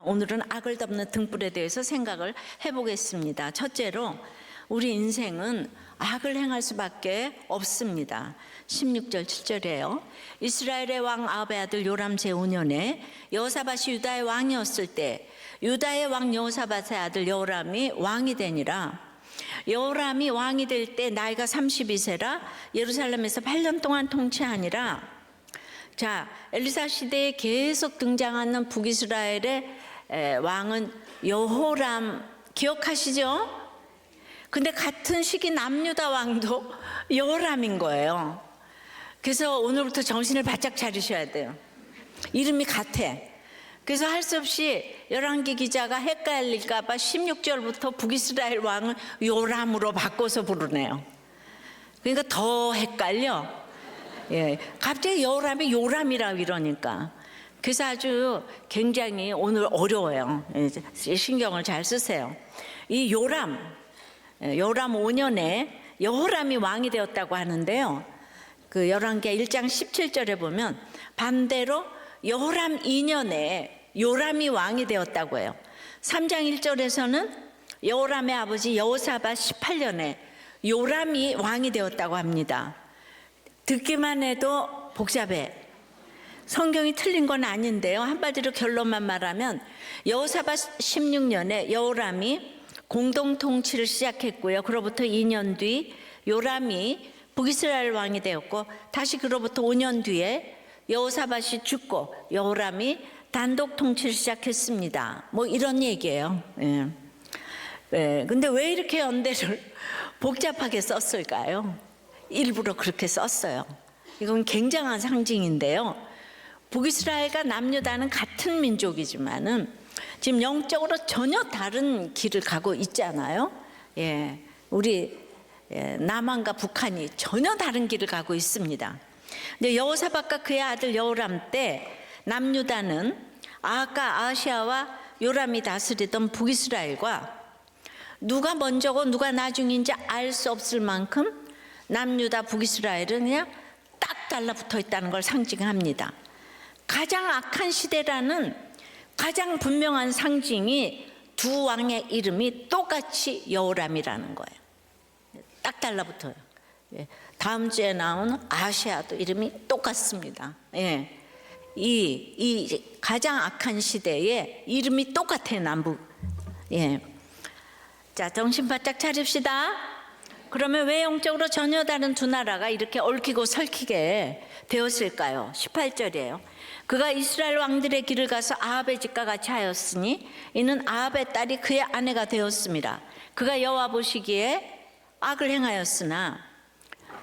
오늘은 악을 덮는 등불에 대해서 생각을 해보겠습니다. 첫째로 우리 인생은 악을 행할 수밖에 없습니다. 16절 7절이에요. 이스라엘의 왕 아합의 아들 요람 제5년에 여호사밧이 유다의 왕이었을 때 유다의 왕 여호사밧의 아들 여호람이 왕이 되니라. 여호람이 왕이 될 때 나이가 32세라 예루살렘에서 8년 동안 통치하니라. 자, 엘리사 시대에 계속 등장하는 북이스라엘의 왕은 여호람 기억하시죠? 근데 같은 시기 남유다 왕도 여호람인 거예요. 그래서 오늘부터 정신을 바짝 차리셔야 돼요. 이름이 같아. 그래서 할 수 없이 열왕기 기자가 헷갈릴까 봐 16절부터 북이스라엘 왕을 요람으로 바꿔서 부르네요. 그러니까 더 헷갈려. 예, 갑자기 여호람이 요람이라고 이러니까. 그래서 아주 굉장히 오늘 어려워요. 신경을 잘 쓰세요. 이 요람 5년에 여호람이 왕이 되었다고 하는데요. 그 열왕기 1장 17절에 보면 반대로 여호람 2년에 요람이 왕이 되었다고 해요. 3장 1절에서는 여호람의 아버지 여호사밧 18년에 요람이 왕이 되었다고 합니다. 듣기만 해도 복잡해. 성경이 틀린 건 아닌데요. 한마디로 결론만 말하면 여호사밧 16년에 여호람이 공동 통치를 시작했고요. 그로부터 2년 뒤 요람이 북이스라엘 왕이 되었고 다시 그로부터 5년 뒤에 여호사밧이 죽고 여호람이 단독 통치를 시작했습니다. 뭐 이런 얘기예요. 예. 근데 왜 이렇게 연대를 복잡하게 썼을까요? 일부러 그렇게 썼어요. 이건 굉장한 상징인데요. 북이스라엘과 남유다는 같은 민족이지만은 지금 영적으로 전혀 다른 길을 가고 있잖아요. 예, 우리 남한과 북한이 전혀 다른 길을 가고 있습니다. 근데 여호사밧과 그의 아들 여호람 때 남유다는 아하가 아하시아와 요람이 다스리던 북이스라엘과 누가 먼저고 누가 나중인지 알 수 없을 만큼 남유다 북이스라엘은 그냥 딱 달라붙어 있다는 걸 상징합니다. 가장 악한 시대라는 가장 분명한 상징이 두 왕의 이름이 똑같이 여호람이라는 거예요. 딱 달라붙어요. 다음 주에 나오는 아시아도 이름이 똑같습니다. 예. 이 가장 악한 시대에 이름이 똑같아요, 남북. 예. 자, 정신 바짝 차립시다. 그러면 왜 영적으로 전혀 다른 두 나라가 이렇게 얽히고 설키게 되었을까요? 18절이에요. 그가 이스라엘 왕들의 길을 가서 아합의 집과 같이 하였으니 이는 아합의 딸이 그의 아내가 되었습니다. 그가 여호와 보시기에 악을 행하였으나.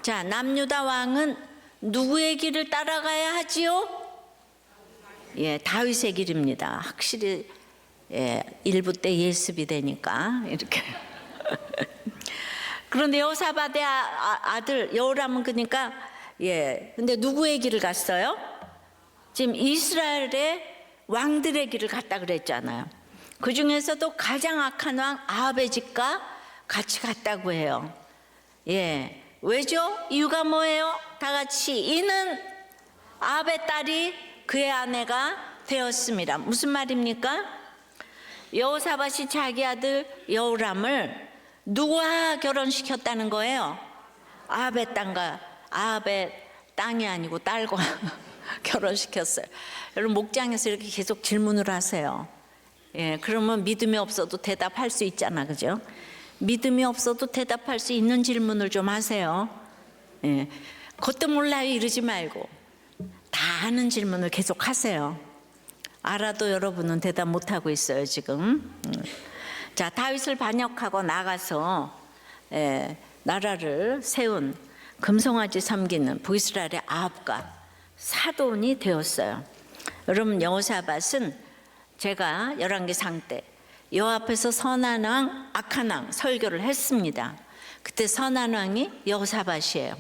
자, 남유다 왕은 누구의 길을 따라가야 하지요? 예, 다윗의 길입니다. 확실히 일부 때 예습이 되니까 이렇게. 그런데 여호사밧의 아들 여호람은 그러니까 근데 누구의 길을 갔어요? 지금 이스라엘의 왕들의 길을 갔다 그랬잖아요. 그 중에서도 가장 악한 왕 아합의 집과 같이 갔다고 해요. 예, 왜죠? 이유가 뭐예요? 다 같이 이는 아합의 딸이 그의 아내가 되었습니다. 무슨 말입니까? 여호사밧이 자기 아들 여호람을 누구와 결혼시켰다는 거예요? 아합의 땅이 아니고 딸과 결혼시켰어요. 여러분 목장에서 이렇게 계속 질문을 하세요. 예, 그러면 믿음이 없어도 대답할 수 있잖아, 그죠? 믿음이 없어도 대답할 수 있는 질문을 좀 하세요. 예, 그것도 몰라요 이러지 말고 다 아는 질문을 계속 하세요. 알아도 여러분은 대답 못하고 있어요 지금. 자, 다윗을 반역하고 나가서 나라를 세운 금송아지 섬기는 북이스라엘의 아합과 사돈이 되었어요. 여러분 여호사밧은 제가 열왕기상 때 여호와 앞에서 선한 왕 악한 왕 설교를 했습니다. 그때 선한 왕이 여호사밧이에요.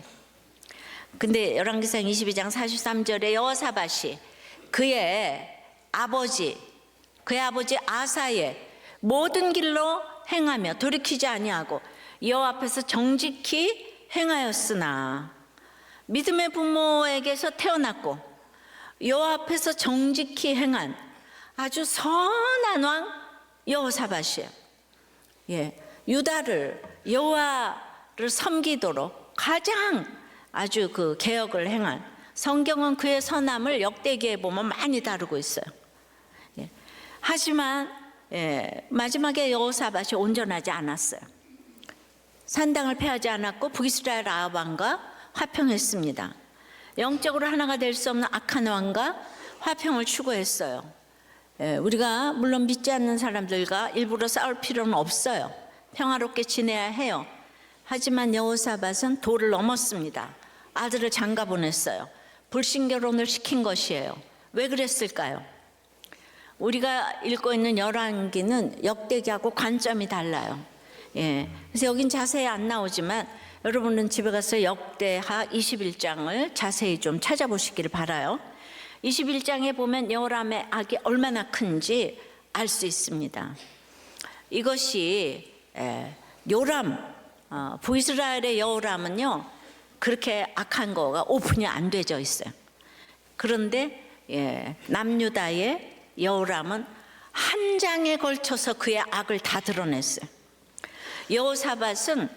근데 열왕기상 22장 43절에 여호사밧이 그의 아버지 아사의 모든 길로 행하며 돌이키지 아니하고 여호와 앞에서 정직히 행하였으나. 믿음의 부모에게서 태어났고 여호와 앞에서 정직히 행한 아주 선한 왕 여호사밧이에요. 예, 유다를 여호와를 섬기도록 가장 아주 그 개혁을 행한, 성경은 그의 선함을 역대기에 보면 많이 다루고 있어요. 예, 하지만 마지막에 여호사밧이 온전하지 않았어요. 산당을 폐하지 않았고 북이스라엘 아합 왕과 화평했습니다. 영적으로 하나가 될 수 없는 악한 왕과 화평을 추구했어요. 우리가 물론 믿지 않는 사람들과 일부러 싸울 필요는 없어요. 평화롭게 지내야 해요. 하지만 여호사밧은 도를 넘었습니다. 아들을 장가 보냈어요. 불신결혼을 시킨 것이에요. 왜 그랬을까요? 우리가 읽고 있는 열왕기는 역대기하고 관점이 달라요. 그래서 여긴 자세히 안 나오지만 여러분은 집에 가서 역대하 21장을 자세히 좀 찾아보시기를 바라요. 21장에 보면 여호람의 악이 얼마나 큰지 알 수 있습니다. 이것이 요람, 북이스라엘의 여호람은요 그렇게 악한 거가 오픈이 안 되져 있어요. 그런데 남유다의 여호람은 한 장에 걸쳐서 그의 악을 다 드러냈어요. 여호사밧은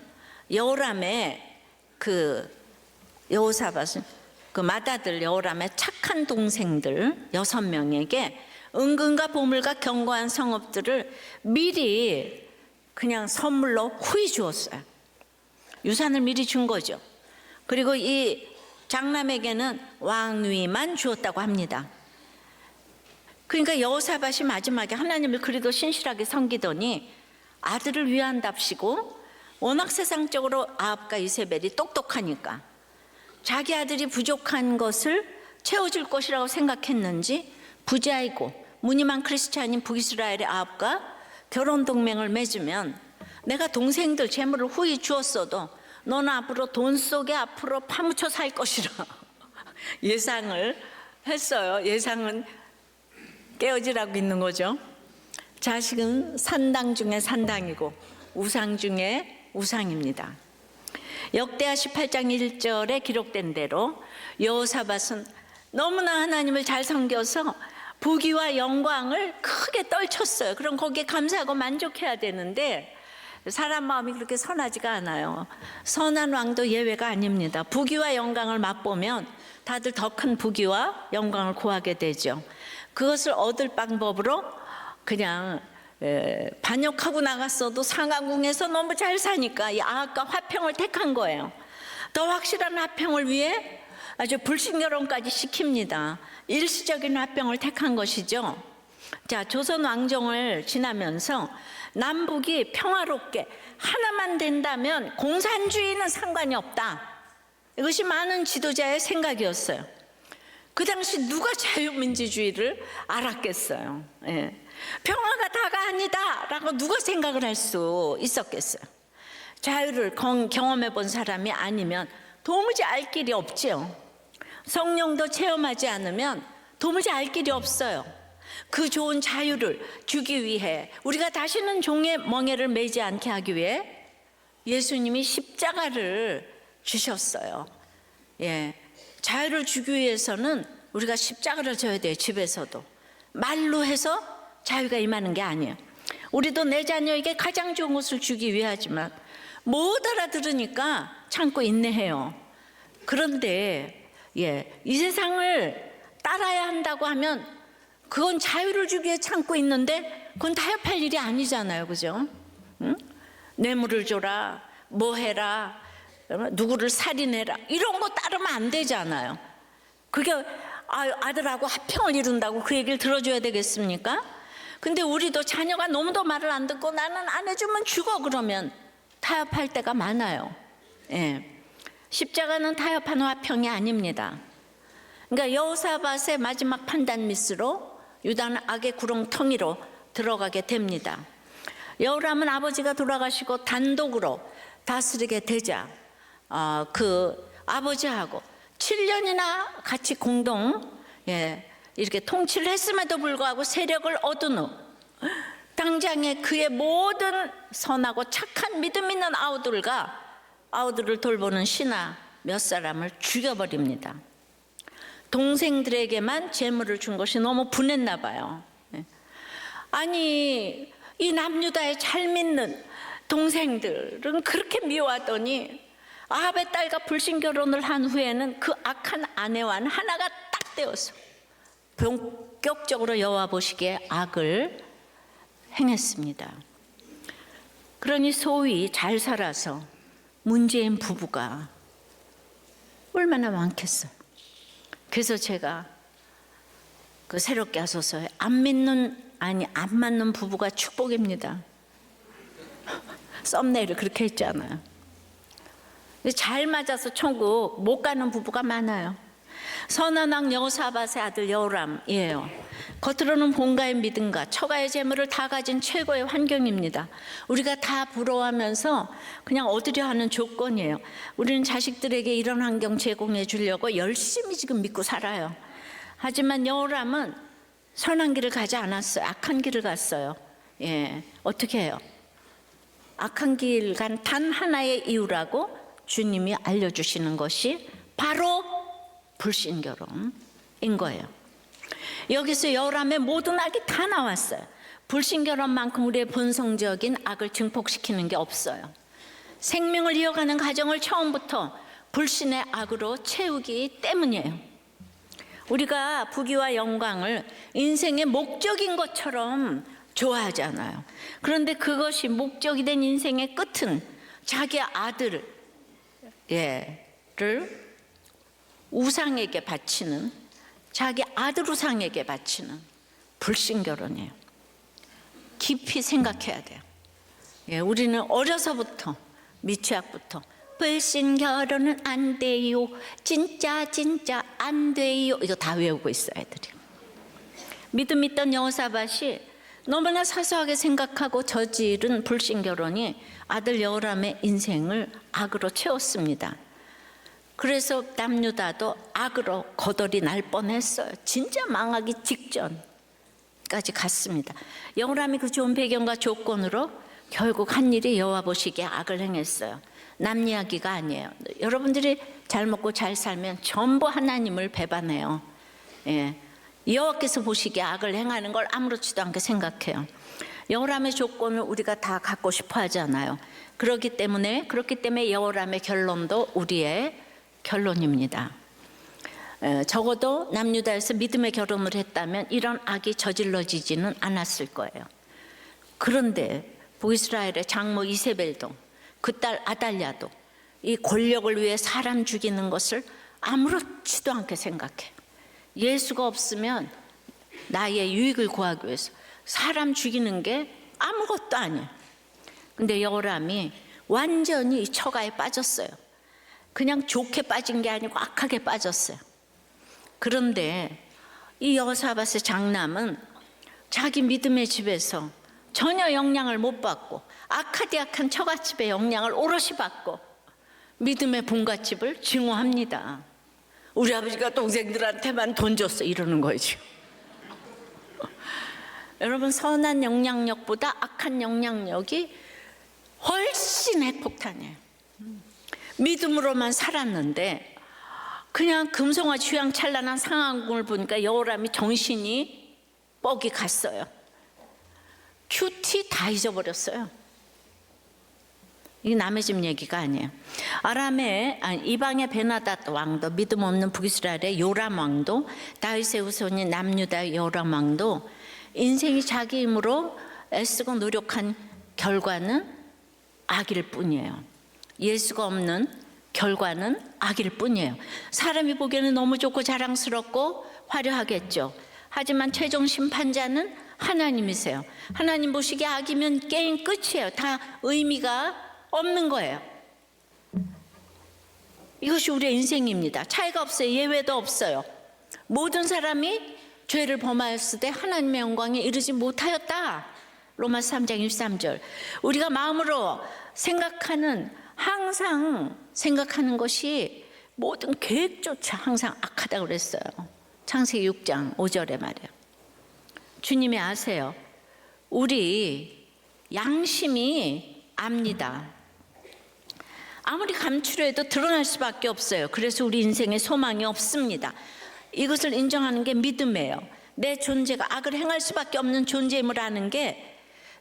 여호람의 그 맏아들 여호람의 착한 동생들 6명에게 은근과 보물과 견고한 성읍들을 미리 그냥 선물로 후히 주었어요. 유산을 미리 준 거죠. 그리고 이 장남에게는 왕위만 주었다고 합니다. 그러니까 여호사밧이 마지막에 하나님을 그리도 신실하게 섬기더니 아들을 위한답시고 워낙 세상적으로 아합과 이세벨이 똑똑하니까 자기 아들이 부족한 것을 채워줄 것이라고 생각했는지 부자이고 무늬만 크리스찬인 북이스라엘의 아합과 결혼 동맹을 맺으면 내가 동생들 재물을 후히 주었어도 너는 앞으로 돈 속에 앞으로 파묻혀 살 것이라 예상을 했어요. 예상은 깨어지라고 있는 거죠. 자식은 산당 중에 산당이고 우상 중에 우상입니다. 역대하 18장 1절에 기록된 대로 여호사밧은 너무나 하나님을 잘 섬겨서 부귀와 영광을 크게 떨쳤어요. 그럼 거기에 감사하고 만족해야 되는데 사람 마음이 그렇게 선하지가 않아요. 선한 왕도 예외가 아닙니다. 부귀와 영광을 맛보면 다들 더 큰 부귀와 영광을 구하게 되죠. 그것을 얻을 방법으로 그냥 반역하고 나갔어도 상하궁에서 너무 잘 사니까 이 아합과 화평을 택한 거예요. 더 확실한 화평을 위해 아주 불신결혼까지 시킵니다. 일시적인 화평을 택한 것이죠. 자, 조선 왕정을 지나면서 남북이 평화롭게 하나만 된다면 공산주의는 상관이 없다. 이것이 많은 지도자의 생각이었어요. 그 당시 누가 자유민주주의를 알았겠어요. 평화가 다가 아니다 라고 누가 생각을 할 수 있었겠어요. 자유를 경험해 본 사람이 아니면 도무지 알 길이 없지요. 성령도 체험하지 않으면 도무지 알 길이 없어요. 그 좋은 자유를 주기 위해 우리가 다시는 종의 멍에를 매지 않게 하기 위해 예수님이 십자가를 주셨어요. 자유를 주기 위해서는 우리가 십자가를 져야 돼요. 집에서도 말로 해서 자유가 임하는 게 아니에요. 우리도 내 자녀에게 가장 좋은 것을 주기 위하지만 못 알아들으니까 참고 인내해요. 그런데 이 세상을 따라야 한다고 하면 그건 자유를 주기 위해 참고 있는데 그건 타협할 일이 아니잖아요. 그죠? 응? 뇌물을 줘라, 뭐 해라, 누구를 살인해라 이런 거 따르면 안 되잖아요. 그게 아들하고 화평을 이룬다고 그 얘기를 들어줘야 되겠습니까? 근데 우리도 자녀가 너무도 말을 안 듣고 나는 안 해주면 죽어 그러면 타협할 때가 많아요. 십자가는 타협하는 화평이 아닙니다. 그러니까 여호사밧의 마지막 판단 미스로 유다는 악의 구렁텅이로 들어가게 됩니다. 여호람은 아버지가 돌아가시고 단독으로 다스리게 되자 그 아버지하고 7년이나 같이 공동 이렇게 통치를 했음에도 불구하고 세력을 얻은 후 당장에 그의 모든 선하고 착한 믿음 있는 아우들을 돌보는 신하 몇 사람을 죽여버립니다. 동생들에게만 재물을 준 것이 너무 분했나 봐요. 아니 이 남유다의 잘 믿는 동생들은 그렇게 미워하더니 아합의 딸과 불신결혼을 한 후에는 그 악한 아내와는 하나가 딱 되어서 본격적으로 여호와 보시기에 악을 행했습니다. 그러니 소위 잘 살아서 문재인 부부가 얼마나 많겠어요. 그래서 제가 그 새롭게 하소서에 안 맞는 부부가 축복입니다. 썸네일을 그렇게 했잖아요. 잘 맞아서 천국 못 가는 부부가 많아요. 선한 왕 여호사밧의 아들 여호람이에요. 겉으로는 본가의 믿음과 처가의 재물을 다 가진 최고의 환경입니다. 우리가 다 부러워하면서 그냥 얻으려 하는 조건이에요. 우리는 자식들에게 이런 환경 제공해 주려고 열심히 지금 믿고 살아요. 하지만 여호람은 선한 길을 가지 않았어요. 악한 길을 갔어요. 어떻게 해요? 악한 길 간 단 하나의 이유라고 주님이 알려주시는 것이 바로 불신결혼인 거예요. 여기서 여호람의 모든 악이 다 나왔어요. 불신결혼만큼 우리의 본성적인 악을 증폭시키는 게 없어요. 생명을 이어가는 가정을 처음부터 불신의 악으로 채우기 때문이에요. 우리가 부귀와 영광을 인생의 목적인 것처럼 좋아하잖아요. 그런데 그것이 목적이 된 인생의 끝은 자기 아들을 우상에게 바치는, 자기 아들 우상에게 바치는 불신결혼이에요. 깊이 생각해야 돼요. 우리는 어려서부터 미취학부터 불신결혼은 안 돼요, 진짜 안 돼요, 이거 다 외우고 있어요 애들이. 믿음 있던 여호사밧이 너무나 사소하게 생각하고 저지른 불신결혼이 아들 여호람의 인생을 악으로 채웠습니다. 그래서 남유다도 악으로 거덜이 날 뻔했어요. 진짜 망하기 직전까지 갔습니다. 여호람이 그 좋은 배경과 조건으로 결국 한 일이 여호와 보시기에 악을 행했어요. 남 이야기가 아니에요. 여러분들이 잘 먹고 잘 살면 전부 하나님을 배반해요. 여호와께서 보시기에 악을 행하는 걸 아무렇지도 않게 생각해요. 여호람의 조건을 우리가 다 갖고 싶어 하잖아요. 그렇기 때문에 여호람의 결론도 우리의 결론입니다. 적어도 남유다에서 믿음의 결혼을 했다면 이런 악이 저질러지지는 않았을 거예요. 그런데 북이스라엘의 장모 이세벨도 그 딸 아달랴도 이 권력을 위해 사람 죽이는 것을 아무렇지도 않게 생각해요. 예수가 없으면 나의 유익을 구하기 위해서 사람 죽이는 게 아무것도 아니에요. 근데 여호람이 완전히 이 처가에 빠졌어요. 그냥 좋게 빠진 게 아니고 악하게 빠졌어요. 그런데 이 여호사밧의 장남은 자기 믿음의 집에서 전혀 영향을 못 받고 아카디악한 처갓집의 영향을 오롯이 받고 믿음의 본갓집을 증오합니다. 우리 아버지가 동생들한테만 돈 줬어 이러는 거죠. 여러분, 선한 영향력보다 악한 영향력이 훨씬 핵폭탄이에요. 믿음으로만 살았는데 그냥 금송아지 휘황찬란한 상황을 보니까 여호람이 정신이 뻑이 갔어요. 큐티 다 잊어버렸어요. 이게 남의 집 얘기가 아니에요. 이방의 베나닷 왕도, 믿음 없는 북이스라엘의 요람 왕도, 다윗의 후손인 남유다의 요람 왕도 인생이 자기 힘으로 애쓰고 노력한 결과는 악일 뿐이에요. 예수가 없는 결과는 악일 뿐이에요. 사람이 보기에는 너무 좋고 자랑스럽고 화려하겠죠. 하지만 최종 심판자는 하나님이세요. 하나님 보시기에 악이면 게임 끝이에요. 다 의미가 없는 거예요. 이것이 우리의 인생입니다. 차이가 없어요. 예외도 없어요. 모든 사람이 죄를 범하였을 때 하나님의 영광에 이르지 못하였다. 로마서 3장 23절. 우리가 마음으로 항상 생각하는 것이 모든 계획조차 항상 악하다고 그랬어요. 창세기 6장 5절에 말이에요. 주님이 아세요. 우리 양심이 압니다. 아무리 감추려도 드러날 수밖에 없어요. 그래서 우리 인생에 소망이 없습니다. 이것을 인정하는 게 믿음이에요. 내 존재가 악을 행할 수밖에 없는 존재임을 아는 게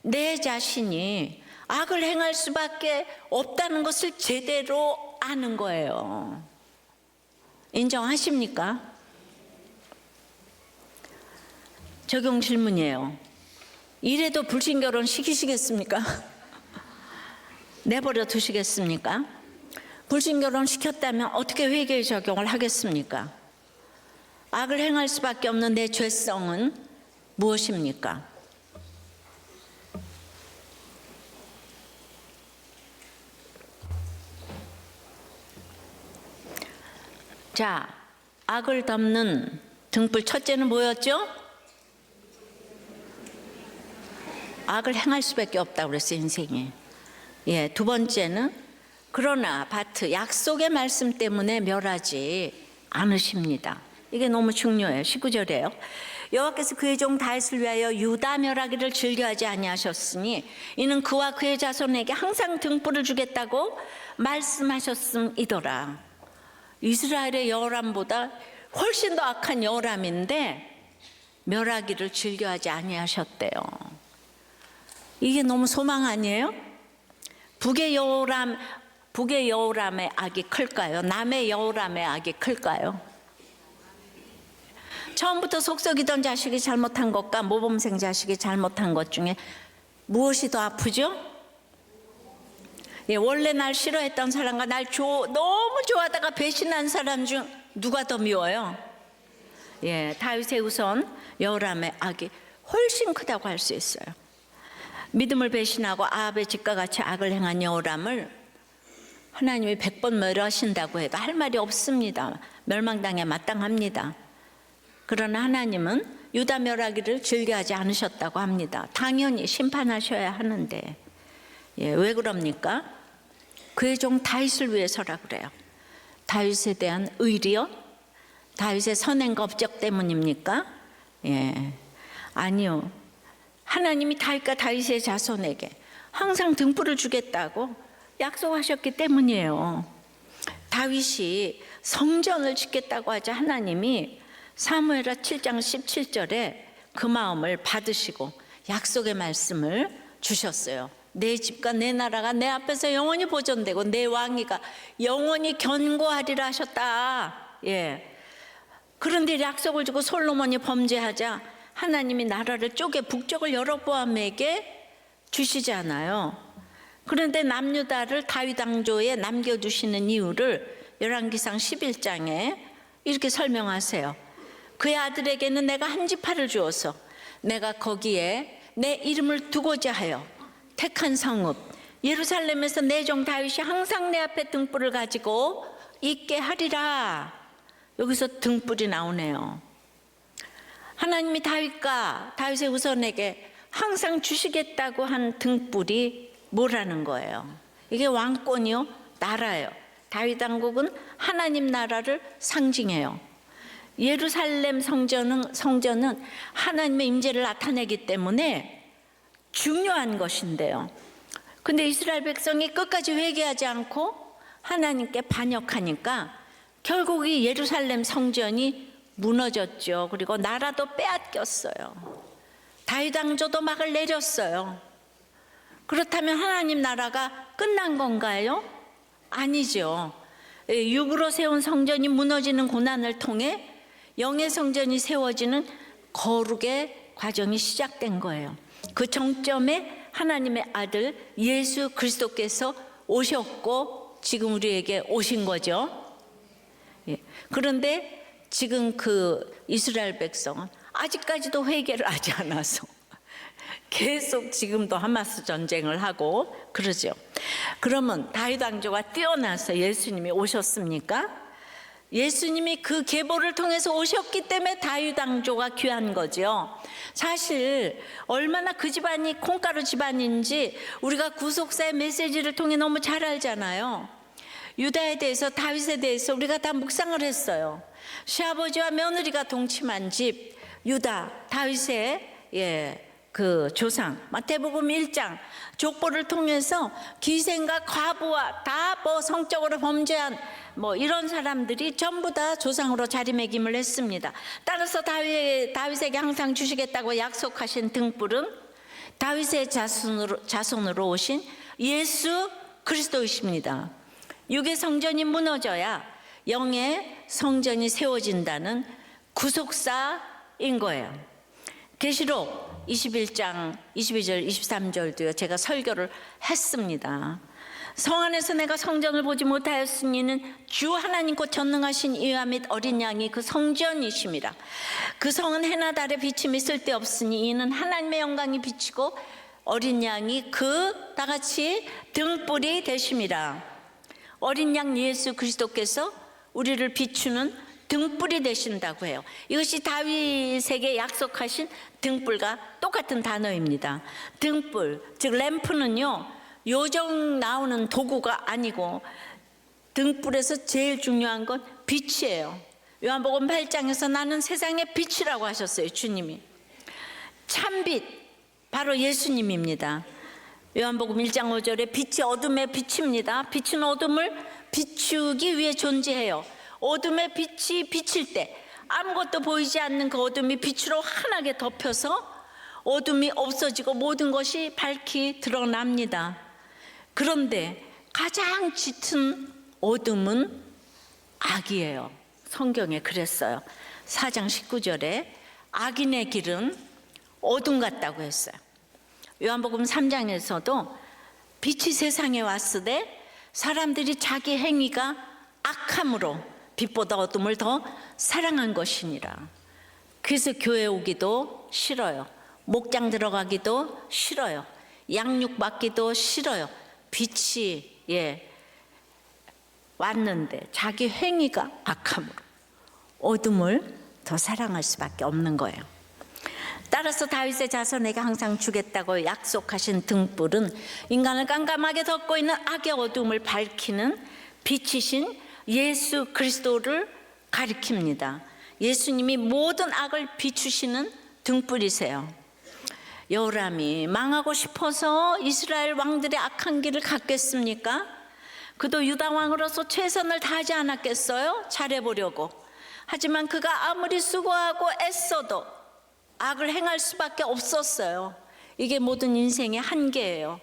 내 자신이 악을 행할 수밖에 없다는 것을 제대로 아는 거예요. 인정하십니까? 적용 질문이에요. 이래도 불신결혼 시키시겠습니까? 내버려 두시겠습니까? 불신결혼 시켰다면 어떻게 회개의 적용을 하겠습니까? 악을 행할 수밖에 없는 내 죄성은 무엇입니까? 자, 악을 덮는 등불 첫째는 뭐였죠? 악을 행할 수밖에 없다고 그랬어요, 인생에. 예, 두 번째는 그러나 바트 약속의 말씀 때문에 멸하지 않으십니다. 이게 너무 중요해요. 19절에요. 여호와께서 그의 종 다윗을 위하여 유다 멸하기를 즐겨하지 아니하셨으니 이는 그와 그의 자손에게 항상 등불을 주겠다고 말씀하셨음이더라. 이스라엘의 여호람보다 훨씬 더 악한 여호람인데 멸하기를 즐겨하지 아니하셨대요. 이게 너무 소망 아니에요? 북의 여호람의 악이 클까요? 남의 여호람의 악이 클까요? 처음부터 속썩이던 자식이 잘못한 것과 모범생 자식이 잘못한 것 중에 무엇이 더 아프죠? 예, 원래 날 싫어했던 사람과 날 너무 좋아하다가 배신한 사람 중 누가 더 미워요? 예, 다윗의 우선 여호람의 악이 훨씬 크다고 할 수 있어요. 믿음을 배신하고 아합의 집과 같이 악을 행한 여호람을 하나님이 100번 멸하신다고 해도 할 말이 없습니다. 멸망당에 마땅합니다. 그러나 하나님은 유다 멸하기를 즐겨하지 않으셨다고 합니다. 당연히 심판하셔야 하는데 예, 왜 그럽니까? 그의 종 다윗을 위해서라 그래요. 다윗에 대한 의리요? 다윗의 선행 업적 때문입니까? 예, 아니요. 하나님이 다윗과 다윗의 자손에게 항상 등불을 주겠다고 약속하셨기 때문이에요. 다윗이 성전을 짓겠다고 하자 하나님이 사무엘하 7장 17절에 그 마음을 받으시고 약속의 말씀을 주셨어요. 내 집과 내 나라가 내 앞에서 영원히 보존되고 내 왕위가 영원히 견고하리라 하셨다. 예. 그런데 약속을 주고 솔로몬이 범죄하자 하나님이 나라를 쪼개 북쪽을 여로보암에게 주시잖아요. 그런데 남유다를 다윗 왕조에 남겨두시는 이유를 열왕기상 11장에 이렇게 설명하세요. 그의 아들에게는 내가 한 지파를 주어서 내가 거기에 내 이름을 두고자 하여 택한 성읍 예루살렘에서 내 종 다윗이 항상 내 앞에 등불을 가지고 있게 하리라. 여기서 등불이 나오네요. 하나님이 다윗과 다윗의 후손에게 항상 주시겠다고 한 등불이 뭐라는 거예요? 이게 왕권이요, 나라예요. 다윗 왕국은 하나님 나라를 상징해요. 예루살렘 성전은 하나님의 임재를 나타내기 때문에 중요한 것인데요. 근데 이스라엘 백성이 끝까지 회개하지 않고 하나님께 반역하니까 결국 이 예루살렘 성전이 무너졌죠. 그리고 나라도 빼앗겼어요. 다윗 왕조도 막을 내렸어요. 그렇다면 하나님 나라가 끝난 건가요? 아니죠. 육으로 세운 성전이 무너지는 고난을 통해 영의 성전이 세워지는 거룩의 과정이 시작된 거예요. 그 정점에 하나님의 아들 예수 그리스도께서 오셨고 지금 우리에게 오신 거죠. 예. 그런데 지금 그 이스라엘 백성은 아직까지도 회개를 하지 않아서 계속 지금도 하마스 전쟁을 하고 그러죠. 그러면 다윗 왕조가 뛰어나서 예수님이 오셨습니까? 예수님이 그 계보를 통해서 오셨기 때문에 다윗 왕조가 귀한 거죠. 사실 얼마나 그 집안이 콩가루 집안인지 우리가 구속사의 메시지를 통해 너무 잘 알잖아요. 유다에 대해서 다윗에 대해서 우리가 다 묵상을 했어요. 시아버지와 며느리가 동침한 집 유다 다윗의 그 조상, 마태복음 1장 족보를 통해서 기생과 과부와 다 뭐 성적으로 범죄한 뭐 이런 사람들이 전부 다 조상으로 자리매김을 했습니다. 따라서 다윗에게 항상 주시겠다고 약속하신 등불은 다윗의 자손으로 오신 예수 그리스도이십니다. 육의 성전이 무너져야 영의 성전이 세워진다는 구속사인 거예요. 계시록 21장 22절 23절도요 제가 설교를 했습니다. 성 안에서 내가 성전을 보지 못하였으니는 주 하나님 곧 전능하신 이와 및 어린 양이 그 성전이심이라. 그 성은 해나 달에 비침이 쓸데없으니 이는 하나님의 영광이 비치고 어린 양이 그 다같이 등불이 되심이라. 어린 양 예수 그리스도께서 우리를 비추는 등불이 되신다고 해요. 이것이 다윗에게 약속하신 등불과 똑같은 단어입니다. 등불, 즉 램프는요 요정 나오는 도구가 아니고 등불에서 제일 중요한 건 빛이에요. 요한복음 8장에서 나는 세상의 빛이라고 하셨어요. 주님이 참빛 바로 예수님입니다. 요한복음 1장 5절에 빛이 어둠에 비칩니다. 빛은 어둠을 비추기 위해 존재해요. 어둠의 빛이 비칠 때 아무것도 보이지 않는 그 어둠이 빛으로 환하게 덮여서 어둠이 없어지고 모든 것이 밝히 드러납니다. 그런데 가장 짙은 어둠은 악이에요. 성경에 그랬어요. 4장 19절에 악인의 길은 어둠 같다고 했어요. 요한복음 3장에서도 빛이 세상에 왔으되 사람들이 자기 행위가 악함으로 빛보다 어둠을 더 사랑한 것이니라. 그래서 교회 오기도 싫어요. 목장 들어가기도 싫어요. 양육 받기도 싫어요. 빛이 왔는데 자기 행위가 악함으로 어둠을 더 사랑할 수밖에 없는 거예요. 따라서 다윗의 자손에게 항상 주겠다고 약속하신 등불은 인간을 깜깜하게 덮고 있는 악의 어둠을 밝히는 빛이신 예수 그리스도를 가리킵니다. 예수님이 모든 악을 비추시는 등불이세요. 여호람이 망하고 싶어서 이스라엘 왕들의 악한 길을 갔겠습니까? 그도 유다 왕으로서 최선을 다하지 않았겠어요? 잘해보려고. 하지만 그가 아무리 수고하고 애써도 악을 행할 수밖에 없었어요. 이게 모든 인생의 한계예요.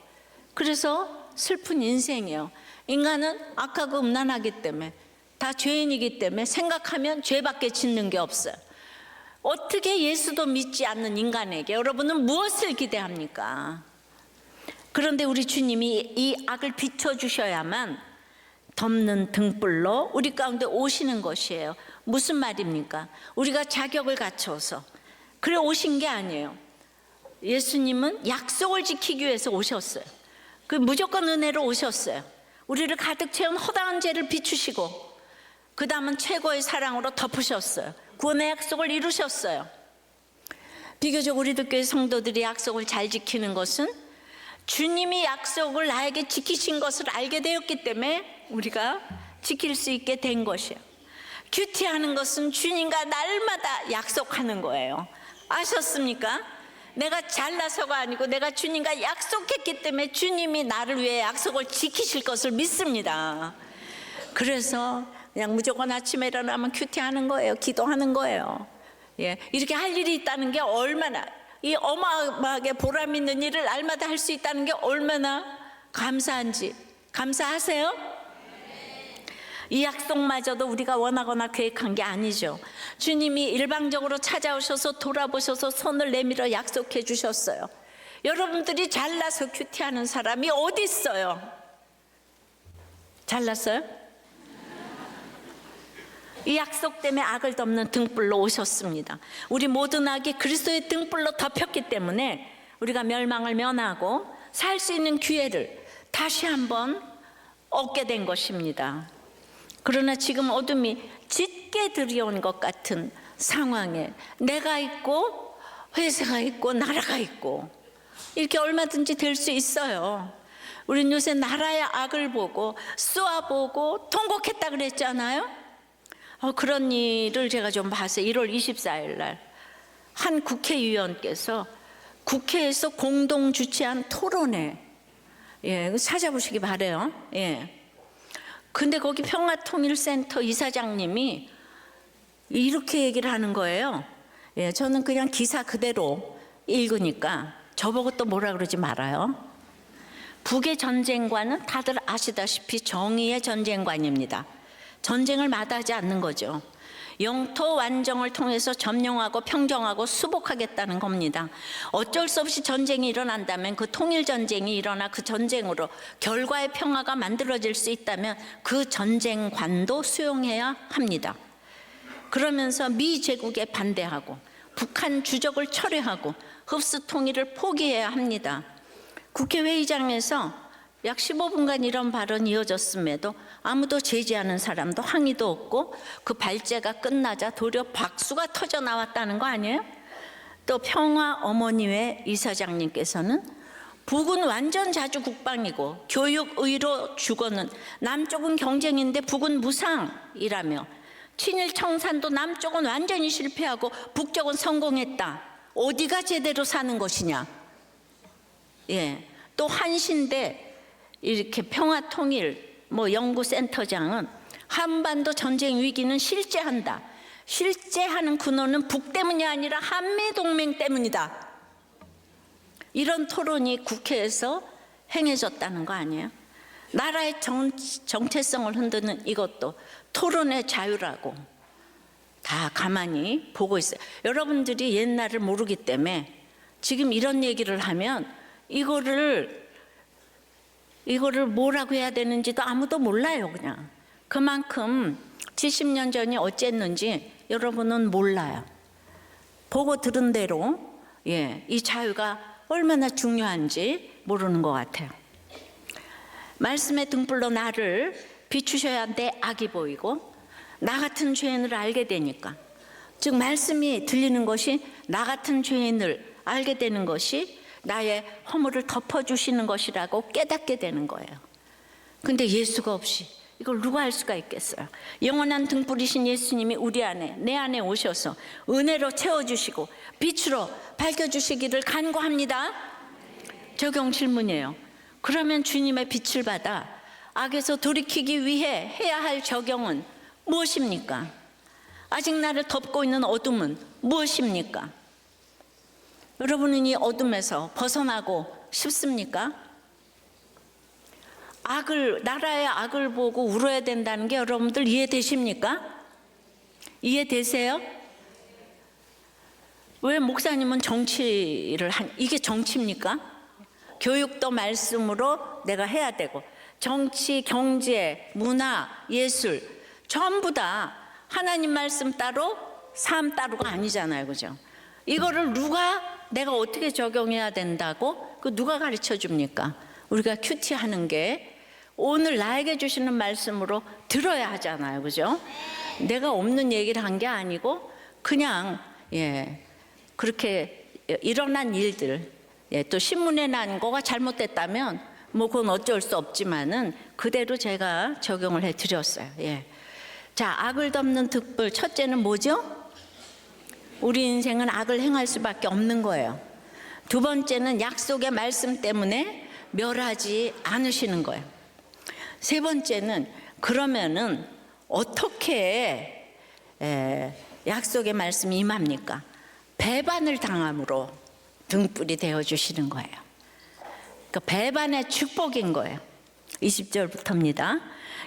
그래서 슬픈 인생이에요. 인간은 악하고 음란하기 때문에 다 죄인이기 때문에 생각하면 죄밖에 짓는 게 없어요. 어떻게 예수도 믿지 않는 인간에게 여러분은 무엇을 기대합니까? 그런데 우리 주님이 이 악을 비춰주셔야만 덮는 등불로 우리 가운데 오시는 것이에요. 무슨 말입니까? 우리가 자격을 갖춰서 그래 오신 게 아니에요. 예수님은 약속을 지키기 위해서 오셨어요. 그 무조건 은혜로 오셨어요. 우리를 가득 채운 허다한 죄를 비추시고 그 다음은 최고의 사랑으로 덮으셨어요. 구원의 약속을 이루셨어요. 비교적 우리들 교회 성도들이 약속을 잘 지키는 것은 주님이 약속을 나에게 지키신 것을 알게 되었기 때문에 우리가 지킬 수 있게 된 것이에요. 큐티하는 것은 주님과 날마다 약속하는 거예요. 아셨습니까? 내가 잘나서가 아니고 내가 주님과 약속했기 때문에 주님이 나를 위해 약속을 지키실 것을 믿습니다. 그래서 그냥 무조건 아침에 일어나면 큐티하는 거예요. 기도하는 거예요. 이렇게 할 일이 있다는 게 얼마나 이 어마어마하게 보람 있는 일을 날마다 할 수 있다는 게 얼마나 감사한지 감사하세요? 이 약속마저도 우리가 원하거나 계획한 게 아니죠. 주님이 일방적으로 찾아오셔서 돌아보셔서 손을 내밀어 약속해 주셨어요. 여러분들이 잘나서 큐티하는 사람이 어디 있어요? 잘났어요? 이 약속 때문에 악을 덮는 등불로 오셨습니다. 우리 모든 악이 그리스도의 등불로 덮였기 때문에 우리가 멸망을 면하고 살 수 있는 기회를 다시 한번 얻게 된 것입니다. 그러나 지금 어둠이 짙게 들여온 것 같은 상황에 내가 있고 회사가 있고 나라가 있고 이렇게 얼마든지 될 수 있어요. 우린 요새 나라의 악을 보고 쏘아보고 통곡했다 그랬잖아요. 그런 일을 제가 좀 봤어요. 1월 24일 날 한 국회의원께서 국회에서 공동 주최한 토론회, 예, 찾아보시기 바래요. 예. 근데 거기 평화통일센터 이사장님이 이렇게 얘기를 하는 거예요. 예, 저는 그냥 기사 그대로 읽으니까 저보고 또 뭐라 그러지 말아요. 북의 전쟁관은 다들 아시다시피 정의의 전쟁관입니다. 전쟁을 마다하지 않는 거죠. 영토 완정을 통해서 점령하고 평정하고 수복하겠다는 겁니다. 어쩔 수 없이 전쟁이 일어난다면 그 통일 전쟁이 일어나 그 전쟁으로 결과의 평화가 만들어질 수 있다면 그 전쟁관도 수용해야 합니다. 그러면서 미 제국에 반대하고 북한 주적을 철회하고 흡수 통일을 포기해야 합니다. 국회회의장에서 약 15분간 이런 발언이 이어졌음에도 아무도 제지하는 사람도 항의도 없고 그 발제가 끝나자 도리어 박수가 터져 나왔다는 거 아니에요? 또 평화어머니회 이사장님께서는 북은 완전 자주국방이고 교육의료 주거는 남쪽은 경쟁인데 북은 무상이라며 친일 청산도 남쪽은 완전히 실패하고 북쪽은 성공했다. 어디가 제대로 사는 것이냐? 예, 또 한신대 이렇게 평화통일 연구센터장은 한반도 전쟁 위기는 실제한다. 실제하는 근원은 북 때문이 아니라 한미동맹 때문이다. 이런 토론이 국회에서 행해졌다는 거 아니에요? 나라의 정체성을 흔드는 이것도 토론의 자유라고 다 가만히 보고 있어요. 여러분들이 옛날을 모르기 때문에 지금 이런 얘기를 하면 이거를 뭐라고 해야 되는지도 아무도 몰라요. 그냥 그만큼 70년 전이 어쨌는지 여러분은 몰라요. 보고 들은 대로 이 자유가 얼마나 중요한지 모르는 것 같아요. 말씀의 등불로 나를 비추셔야 내 악이 보이고 나 같은 죄인을 알게 되니까, 즉 말씀이 들리는 것이 나 같은 죄인을 알게 되는 것이 나의 허물을 덮어주시는 것이라고 깨닫게 되는 거예요. 근데 예수가 없이 이걸 누가 할 수가 있겠어요? 영원한 등불이신 예수님이 우리 안에, 내 안에 오셔서 은혜로 채워주시고 빛으로 밝혀주시기를 간구합니다. 적용 질문이에요. 그러면 주님의 빛을 받아 악에서 돌이키기 위해 해야 할 적용은 무엇입니까? 아직 나를 덮고 있는 어둠은 무엇입니까? 여러분은 이 어둠에서 벗어나고 싶습니까? 나라의 악을 보고 울어야 된다는 게 여러분들 이해되십니까? 이해되세요? 왜 목사님은 정치를 이게 정치입니까? 교육도 말씀으로 내가 해야 되고, 정치, 경제, 문화, 예술 전부 다 하나님 말씀 따로 삶 따로가 아니잖아요. 그죠? 이거를 내가 어떻게 적용해야 된다고 누가 가르쳐 줍니까? 우리가 큐티하는 게 오늘 나에게 주시는 말씀으로 들어야 하잖아요. 그죠? 내가 없는 얘기를 한 게 아니고 그냥 그렇게 일어난 일들, 또 신문에 난 거가 잘못됐다면 그건 어쩔 수 없지만은 그대로 제가 적용을 해 드렸어요. 자, 악을 덮는 등불 첫째는 뭐죠? 우리 인생은 악을 행할 수밖에 없는 거예요. 두 번째는 약속의 말씀 때문에 멸하지 않으시는 거예요. 세 번째는 그러면은 어떻게 약속의 말씀이 임합니까? 배반을 당함으로 등불이 되어주시는 거예요. 그러니까 배반의 축복인 거예요. 20절부터입니다.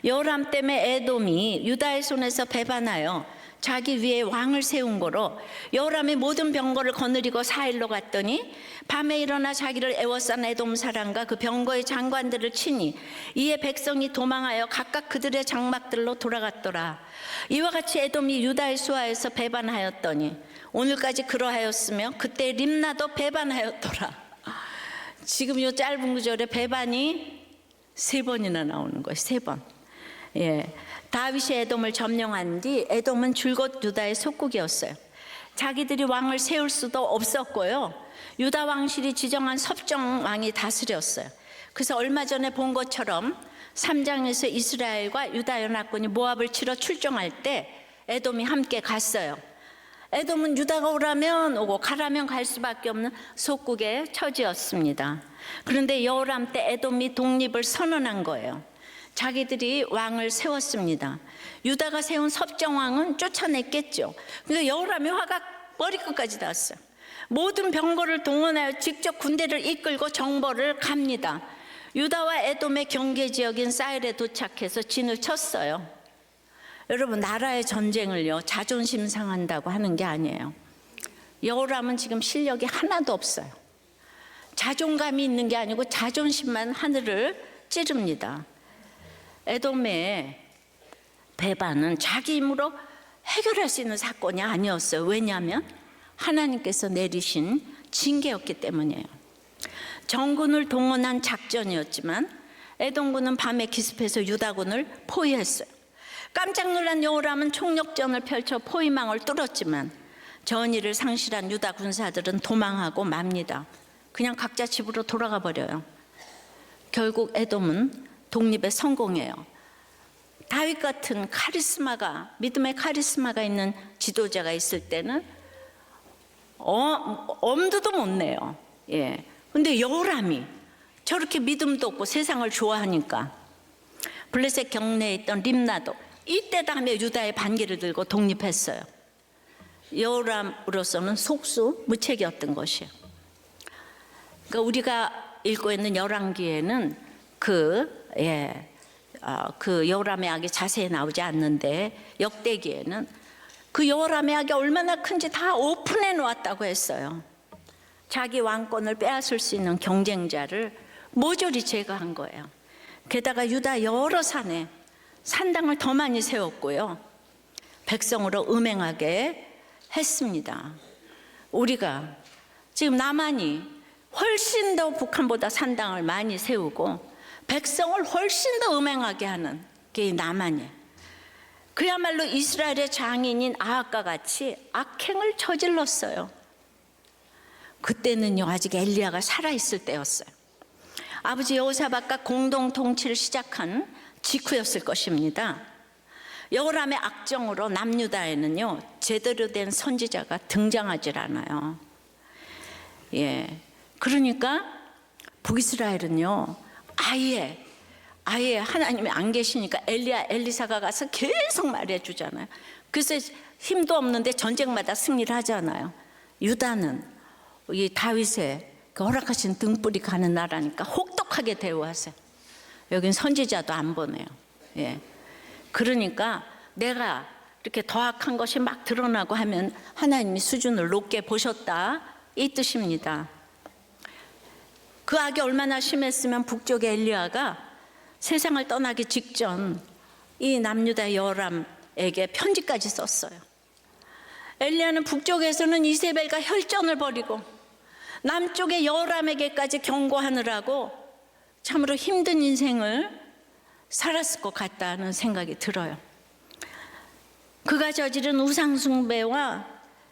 여호람 때문에 에돔이 유다의 손에서 배반하여 자기 위에 왕을 세운 거로 여호람이 모든 병거를 거느리고 사일로 갔더니 밤에 일어나 자기를 애워싼 에돔 사람과 그 병거의 장관들을 치니 이에 백성이 도망하여 각각 그들의 장막들로 돌아갔더라. 이와 같이 에돔이 유다의 수하에서 배반하였더니 오늘까지 그러하였으며 그때 림나도 배반하였더라. 지금 이 짧은 구절에 배반이 3번이나 나오는 거예요. 3번. 다윗이 에돔을 점령한 뒤 에돔은 줄곧 유다의 속국이었어요. 자기들이 왕을 세울 수도 없었고요. 유다 왕실이 지정한 섭정 왕이 다스렸어요. 그래서 얼마 전에 본 것처럼 3장에서 이스라엘과 유다 연합군이 모압을 치러 출정할 때 에돔이 함께 갔어요. 에돔은 유다가 오라면 오고 가라면 갈 수밖에 없는 속국의 처지였습니다. 그런데 여호람 때 에돔이 독립을 선언한 거예요. 자기들이 왕을 세웠습니다. 유다가 세운 섭정왕은 쫓아냈겠죠. 그러니까 여호람이 화가 머리끝까지 닿았어요. 모든 병거를 동원하여 직접 군대를 이끌고 정보를 갑니다. 유다와 에돔의 경계 지역인 사일에 도착해서 진을 쳤어요. 여러분, 나라의 전쟁을요 자존심 상한다고 하는 게 아니에요. 여호람은 지금 실력이 하나도 없어요. 자존감이 있는 게 아니고 자존심만 하늘을 찌릅니다. 에돔의 배반은 자기 힘으로 해결할 수 있는 사건이 아니었어요. 왜냐하면 하나님께서 내리신 징계였기 때문이에요. 정군을 동원한 작전이었지만 에돔군은 밤에 기습해서 유다군을 포위했어요. 깜짝 놀란 여호람은 총력전을 펼쳐 포위망을 뚫었지만 전의를 상실한 유다 군사들은 도망하고 맙니다. 그냥 각자 집으로 돌아가 버려요. 결국 에돔은 독립에 성공해요. 다윗 같은 카리스마가, 믿음의 카리스마가 있는 지도자가 있을 때는 엄두도 못 내요. 예. 근데 여호람이 저렇게 믿음도 없고 세상을 좋아하니까 블레셋 경내에 있던 림나도 이때다 하며 유다의 반기를 들고 독립했어요. 여호람으로서는 속수무책이었던 것이에요. 그러니까 우리가 읽고 있는 열왕기에는 그 여호람의 악이 자세히 나오지 않는데 역대기에는 그 여호람의 악이 얼마나 큰지 다 오픈해 놓았다고 했어요. 자기 왕권을 빼앗을 수 있는 경쟁자를 모조리 제거한 거예요. 게다가 유다 여러 산에 산당을 더 많이 세웠고요. 백성으로 음행하게 했습니다. 우리가 지금 남한이 훨씬 더 북한보다 산당을 많이 세우고 백성을 훨씬 더 음행하게 하는 게 남한이에요. 그야말로 이스라엘의 장인인 아합과 같이 악행을 저질렀어요. 그때는요 아직 엘리야가 살아있을 때였어요. 아버지 여호사밧과 공동 통치를 시작한 직후였을 것입니다. 여호람의 악정으로 남유다에는요 제대로 된 선지자가 등장하질 않아요. 예, 그러니까 북이스라엘은요 아예 하나님이 안 계시니까 엘리사가 가서 계속 말해주잖아요. 그래서 힘도 없는데 전쟁마다 승리를 하잖아요. 유다는 이 다윗의 그 허락하신 등불이 가는 나라니까 혹독하게 대우하세요. 여긴 선지자도 안 보내요. 예. 그러니까 내가 이렇게 더 악한 것이 막 드러나고 하면 하나님이 수준을 높게 보셨다 이 뜻입니다. 그 악이 얼마나 심했으면 북쪽의 엘리야가 세상을 떠나기 직전 이 남유다 여호람에게 편지까지 썼어요. 엘리야는 북쪽에서는 이세벨과 혈전을 벌이고 남쪽의 여호람에게까지 경고하느라고 참으로 힘든 인생을 살았을 것 같다는 생각이 들어요. 그가 저지른 우상숭배와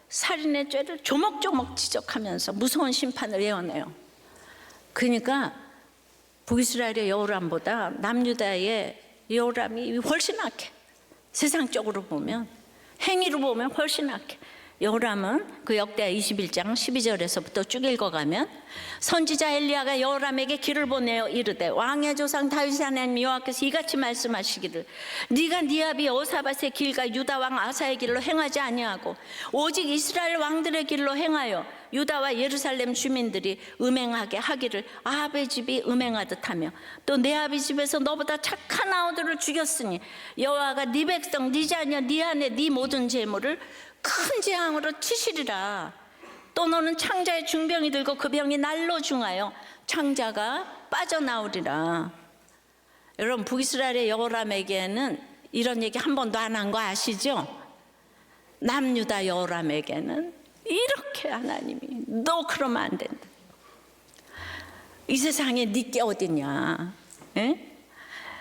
살인의 죄를 조목조목 지적하면서 무서운 심판을 예언해요. 그러니까 북이스라엘의 여호람보다 남유다의 여호람이 훨씬 악해. 세상적으로 보면, 행위로 보면 훨씬 악해. 여호람은 그 역대하 21장 12절에서부터 쭉 읽어가면 선지자 엘리야가 여호람에게 길을 보내어 이르되 왕의 조상 다윗의 하나님 여호와께서 이같이 말씀하시기를 네가 네 아비 여호사밧의 길과 유다 왕 아사의 길로 행하지 아니하고 오직 이스라엘 왕들의 길로 행하여 유다와 예루살렘 주민들이 음행하게 하기를 아합의 집이 음행하듯 하며 또 내 아비 집에서 너보다 착한 아우들을 죽였으니 여호와가 네 백성 네 자녀 네 아내 네 모든 재물을 큰 재앙으로 치시리라. 또 너는 창자의 중병이 들고 그 병이 날로 중하여 창자가 빠져나오리라. 여러분 북이스라엘의 여호람에게는 이런 얘기 한 번도 안 한 거 아시죠? 남유다 여호람에게는 이렇게 하나님이 너 그러면 안 된다. 이 세상에 네 게 어디냐? 에?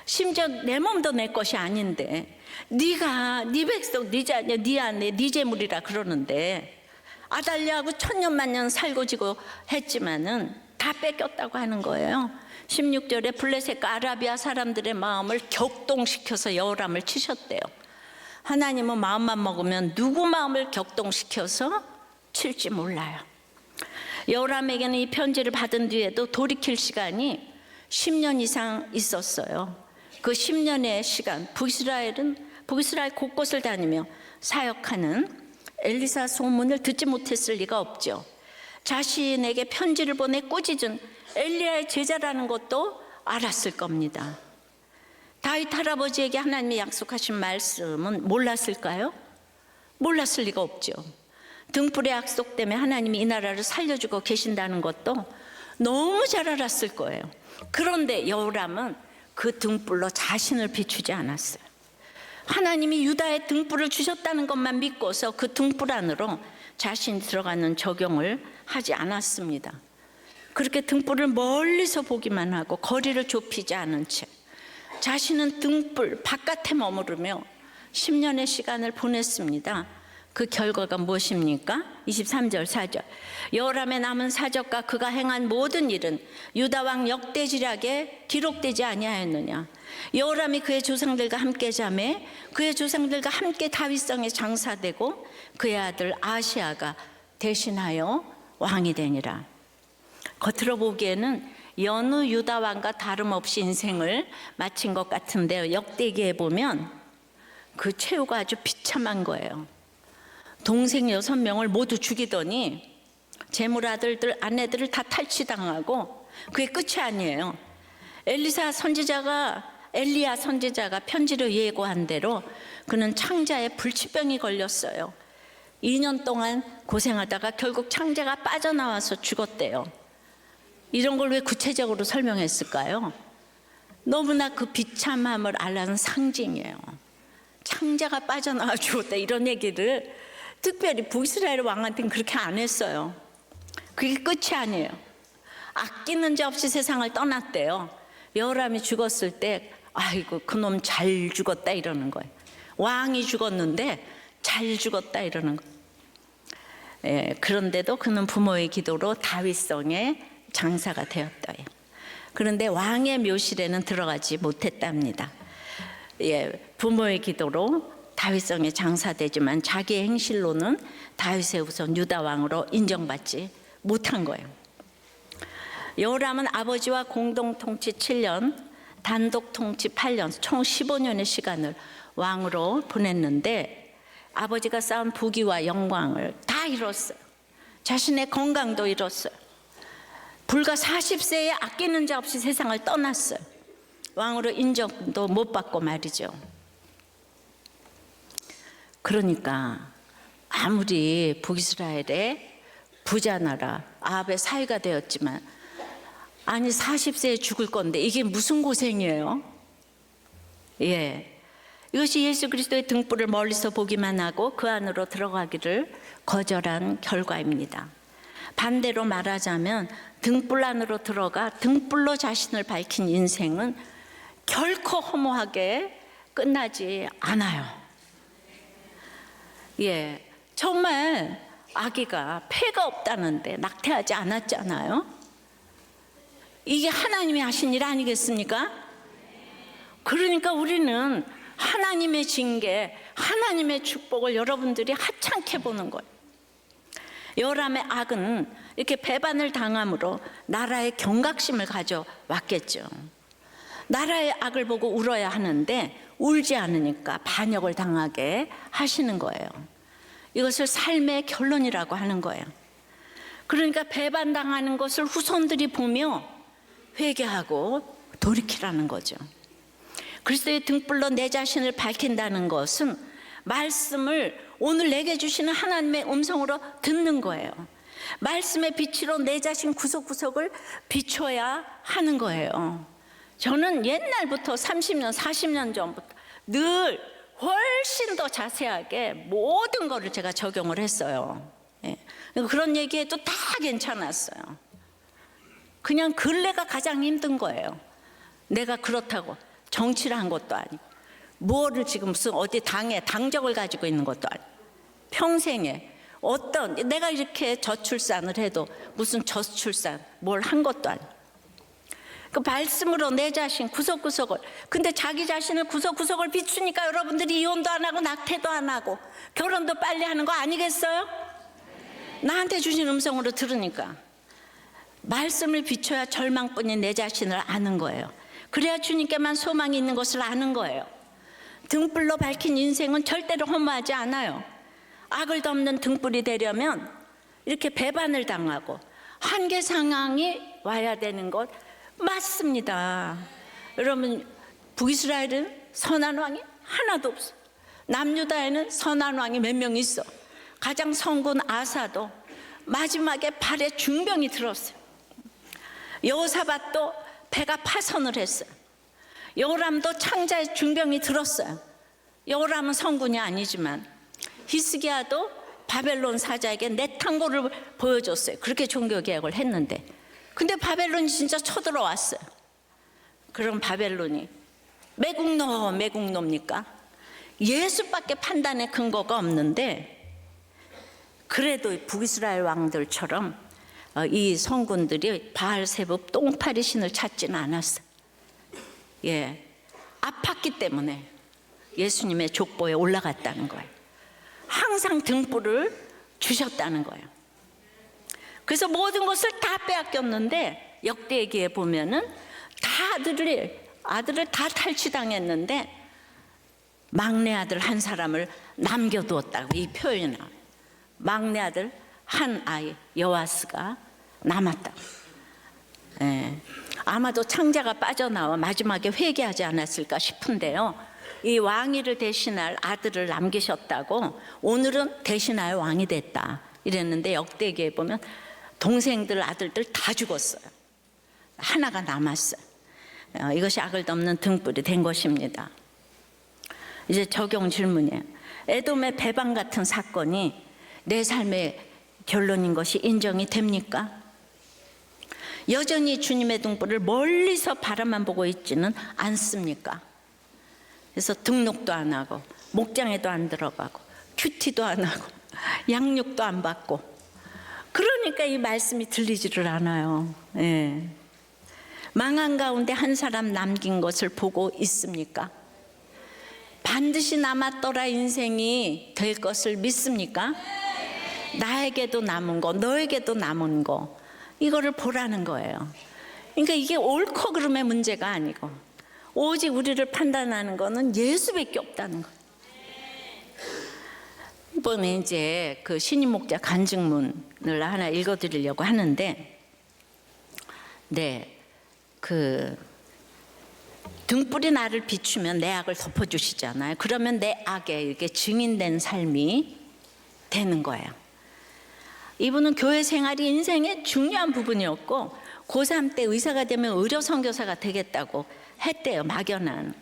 심지어 내 몸도 내 것이 아닌데 네가 네 백성 네 자녀 네 아내 네 재물이라 그러는데 아달랴하고 천년만년 살고 지고 했지만은 다 뺏겼다고 하는 거예요. 16절에 블레셋과 아라비아 사람들의 마음을 격동시켜서 여호람을 치셨대요. 하나님은 마음만 먹으면 누구 마음을 격동시켜서 칠지 몰라요. 여호람에게는 이 편지를 받은 뒤에도 돌이킬 시간이 10년 이상 있었어요. 그 10년의 시간, 북이스라엘 곳곳을 다니며 사역하는 엘리사 소문을 듣지 못했을 리가 없죠. 자신에게 편지를 보내 꾸짖은 엘리야의 제자라는 것도 알았을 겁니다. 다윗 할아버지에게 하나님이 약속하신 말씀은 몰랐을까요? 몰랐을 리가 없죠. 등불의 약속 때문에 하나님이 이 나라를 살려주고 계신다는 것도 너무 잘 알았을 거예요. 그런데 여호람은 그 등불로 자신을 비추지 않았어요. 하나님이 유다에 등불을 주셨다는 것만 믿고서 그 등불 안으로 자신이 들어가는 적용을 하지 않았습니다. 그렇게 등불을 멀리서 보기만 하고 거리를 좁히지 않은 채 자신은 등불 바깥에 머무르며 10년의 시간을 보냈습니다. 그 결과가 무엇입니까? 23절 4절 여호람의 남은 사적과 그가 행한 모든 일은 유다 왕 역대지략에 기록되지 아니하였느냐. 여호람이 그의 조상들과 함께 자매 그의 조상들과 함께 다윗성에 장사되고 그의 아들 아시아가 대신하여 왕이 되니라. 겉으로 보기에는 여느 유다 왕과 다름없이 인생을 마친 것 같은데요, 역대기에 보면 그 최후가 아주 비참한 거예요. 동생 6명을 모두 죽이더니 재물 아들들 아내들을 다 탈취당하고 그게 끝이 아니에요. 엘리야 선지자가 편지로 예고한 대로 그는 창자에 불치병이 걸렸어요. 2년 동안 고생하다가 결국 창자가 빠져나와서 죽었대요. 이런 걸 왜 구체적으로 설명했을까요? 너무나 그 비참함을 알라는 상징이에요. 창자가 빠져나와 죽었다, 이런 얘기를 특별히 북이스라엘 왕한테는 그렇게 안 했어요. 그게 끝이 아니에요. 아끼는 자 없이 세상을 떠났대요. 여호람이 죽었을 때 아이고 그놈 잘 죽었다 이러는 거예요. 왕이 죽었는데 잘 죽었다 이러는 거예요. 그런데도 그는 부모의 기도로 다윗성에 장사가 되었다요. 그런데 왕의 묘실에는 들어가지 못했답니다. 부모의 기도로 다윗성에 장사되지만 자기의 행실로는 다윗의 후손 유다 왕으로 인정받지 못한 거예요. 여호람은 아버지와 공동 통치 7년, 단독 통치 8년, 총 15년의 시간을 왕으로 보냈는데 아버지가 쌓은 부귀와 영광을 다 잃었어요. 자신의 건강도 잃었어요. 불과 40세에 아끼는 자 없이 세상을 떠났어요. 왕으로 인정도 못 받고 말이죠. 그러니까 아무리 북이스라엘의 부자 나라 아합의 사위가 되었지만 아니 40세에 죽을 건데 이게 무슨 고생이에요? 이것이 예수 그리스도의 등불을 멀리서 보기만 하고 그 안으로 들어가기를 거절한 결과입니다. 반대로 말하자면 등불 안으로 들어가 등불로 자신을 밝힌 인생은 결코 허무하게 끝나지 않아요. 정말 아기가 폐가 없다는데 낙태하지 않았잖아요. 이게 하나님이 하신 일 아니겠습니까? 그러니까 우리는 하나님의 징계, 하나님의 축복을 여러분들이 하찮게 보는 거예요. 여호람의 악은 이렇게 배반을 당함으로 나라의 경각심을 가져왔겠죠. 나라의 악을 보고 울어야 하는데 울지 않으니까 반역을 당하게 하시는 거예요. 이것을 삶의 결론이라고 하는 거예요. 그러니까 배반당하는 것을 후손들이 보며 회개하고 돌이키라는 거죠. 그리스도의 등불로 내 자신을 밝힌다는 것은 말씀을 오늘 내게 주시는 하나님의 음성으로 듣는 거예요. 말씀의 빛으로 내 자신 구석구석을 비춰야 하는 거예요. 저는 옛날부터 30년, 40년 전부터 늘 훨씬 더 자세하게 모든 거를 제가 적용을 했어요. 그런 얘기해도 다 괜찮았어요. 그냥 근래가 가장 힘든 거예요. 내가 그렇다고 정치를 한 것도 아니고 뭐를 지금 무슨 어디 당에 당적을 가지고 있는 것도 아니고 평생에 어떤 내가 이렇게 저출산을 해도 무슨 저출산 뭘 한 것도 아니고 그 말씀으로 내 자신 구석구석을, 근데 자기 자신을 구석구석을 비추니까 여러분들이 이혼도 안 하고 낙태도 안 하고 결혼도 빨리 하는 거 아니겠어요? 나한테 주신 음성으로 들으니까. 말씀을 비춰야 절망뿐인 내 자신을 아는 거예요. 그래야 주님께만 소망이 있는 것을 아는 거예요. 등불로 밝힌 인생은 절대로 허무하지 않아요. 악을 덮는 등불이 되려면 이렇게 배반을 당하고 한계 상황이 와야 되는 것 맞습니다. 여러분, 북이스라엘은 선한 왕이 하나도 없어. 남유다에는 선한 왕이 몇 명 있어. 가장 성군 아사도 마지막에 발에 중병이 들었어요. 여호사밧도 배가 파선을 했어요. 여호람도 창자에 중병이 들었어요. 여호람은 성군이 아니지만 히스기야도 바벨론 사자에게 내 탕고를 보여줬어요. 그렇게 종교개혁을 했는데, 근데 바벨론이 진짜 쳐들어왔어요. 그럼 바벨론이 매국노입니까? 예수밖에 판단의 근거가 없는데, 그래도 북이스라엘 왕들처럼 이 성군들이 바알세붑 똥파리 신을 찾지는 않았어요. 예, 아팠기 때문에 예수님의 족보에 올라갔다는 거예요. 항상 등불을 주셨다는 거예요. 그래서 모든 것을 다 빼앗겼는데, 역대기에 보면은 다 아들을 다 탈취당했는데 막내 아들 한 사람을 남겨두었다고 이 표현이 나와요. 막내 아들 한 아이 여아스가 남았다. 예. 아마도 창자가 빠져나와 마지막에 회개하지 않았을까 싶은데요, 이 왕위를 대신할 아들을 남기셨다고 오늘은 대신할 왕이 됐다 이랬는데, 역대기에 보면 동생들 아들들 다 죽었어요. 하나가 남았어요. 이것이 악을 덮는 등불이 된 것입니다. 이제 적용 질문이에요. 에돔의 배반 같은 사건이 내 삶의 결론인 것이 인정이 됩니까? 여전히 주님의 등불을 멀리서 바라만 보고 있지는 않습니까? 그래서 등록도 안 하고 목장에도 안 들어가고 큐티도 안 하고 양육도 안 받고, 그러니까 이 말씀이 들리지를 않아요. 예. 망한 가운데 한 사람 남긴 것을 보고 있습니까? 반드시 남았더라 인생이 될 것을 믿습니까? 나에게도 남은 거, 너에게도 남은 거, 이거를 보라는 거예요. 그러니까 이게 옳고 그름의 문제가 아니고 오직 우리를 판단하는 거는 예수밖에 없다는 거예요. 이번에 이제 그 신임 목자 간증문을 하나 읽어드리려고 하는데, 네, 그 등불이 나를 비추면 내 악을 덮어주시잖아요. 그러면 내 악에 이렇게 증인된 삶이 되는 거예요. 이분은 교회 생활이 인생의 중요한 부분이었고, 고3 때 의사가 되면 의료 선교사가 되겠다고 했대요, 막연한.